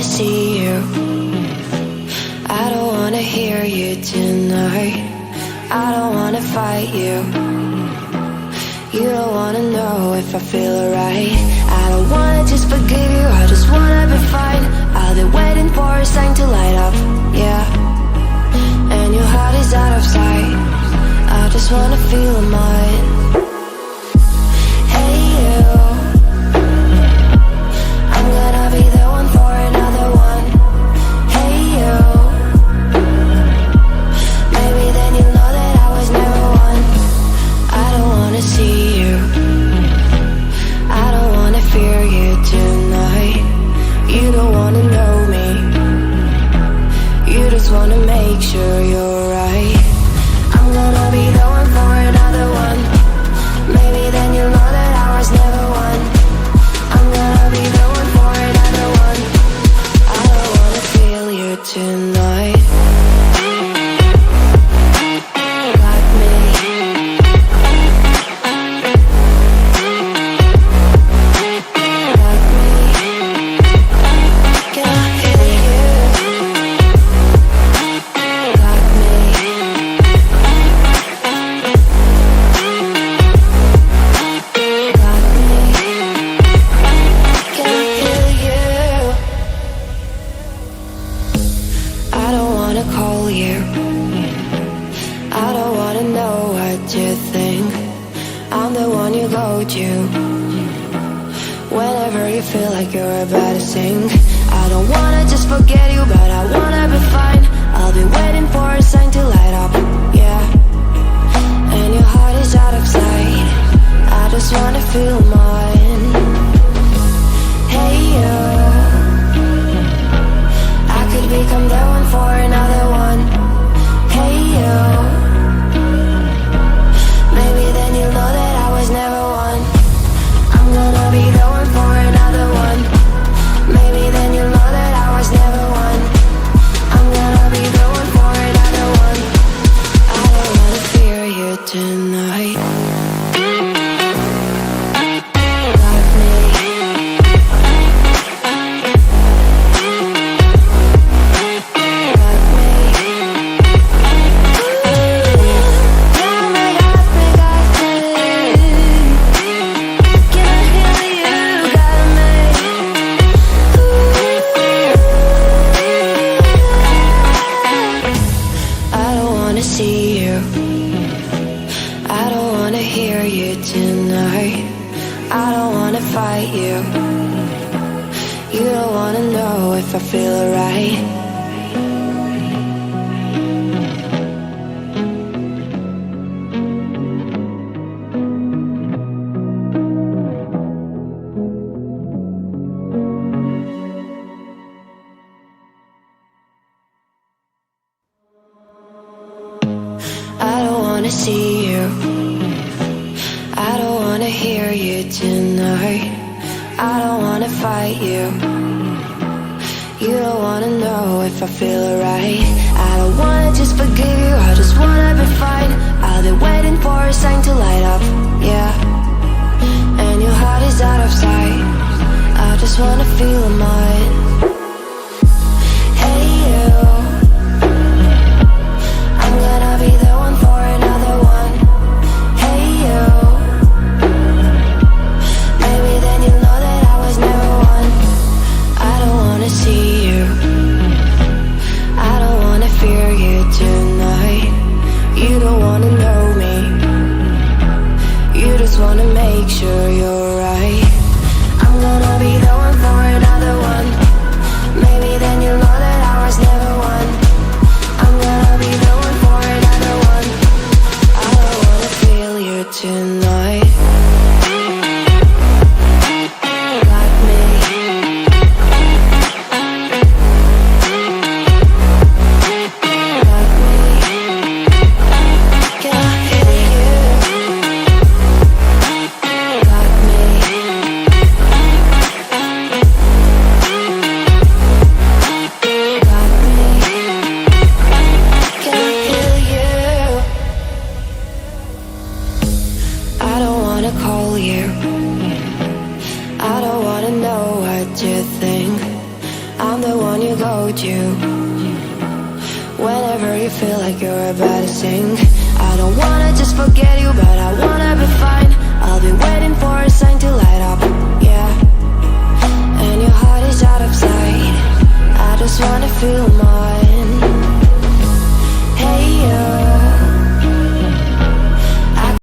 wanna see you. I don't wanna hear you tonight. I don't wanna fight you. You don't wanna know if I feel alright. I don't wanna just forgive you, I just wanna be fine. I'll be waiting for a sign to light up, yeah. And your heart is out of sight. I just wanna feel mine. Hey you, I'm gonna be the one for another one. Hey you, maybe then you know that I was never one. I don't wanna see you, I don't wanna fear you tonight. You don't wanna know me, you just wanna make sure you're right. I'm gonna be the one for another one. Maybe then you'll know that I was never one. I'm gonna be the one for another one. I don't wanna feel you tonight. Got me. Got me. Can I feel you? Got me. Got me. Can I feel you? I don't wanna call you. I don't wanna know what you think. I'm the one you go to whenever you feel like you're about to sink. I don't wanna just forget you, but I wanna be fine. I'll be waiting for a sign to light up, yeah. And your heart is out of sight. I just wanna feel mine. Hey you, I could become the one for another one. Hey you, maybe then you'll know that I was never one. I'm gonna be the one for another one. Maybe then you'll know that I was never one. I'm gonna be the one for another one. I don't wanna fear you tonight. Got me. Got me. Got me, got me, got me. Can I hear you? Got me. I don't wanna see you. I don't wanna hear you tonight. I don't wanna fight you. You don't wanna know if I feel alright. I don't wanna see you. I don't wanna hear you tonight. I don't wanna fight you. You don't wanna know if I feel alright. I don't wanna just forgive you, I just wanna be fine. I'll be waiting for a sign to light up, yeah. And your heart is out of sight. I just wanna feel mine. Hey you, I'm gonna be the one for another one. Hey you, maybe then you'll know that I was never one. I don't wanna see you, I don't wanna fear you tonight. You don't wanna know me, you just wanna make sure you're right. I'm gonna be the one for another one. Maybe then you'll know that I was never one. I'm gonna be the one for another one. I don't wanna feel you tonight. Got me. Got me. Can I feel you? Got me. Got me. Can I feel you? I don't wanna call you. I don't wanna know what you think. I'm the hold you. Whenever you feel like you're about to sink, I don't wanna just forget you, but I wanna be fine. I'll be waiting for a sign to light up, yeah. And your heart is out of sight, I just wanna feel mine. Hey you,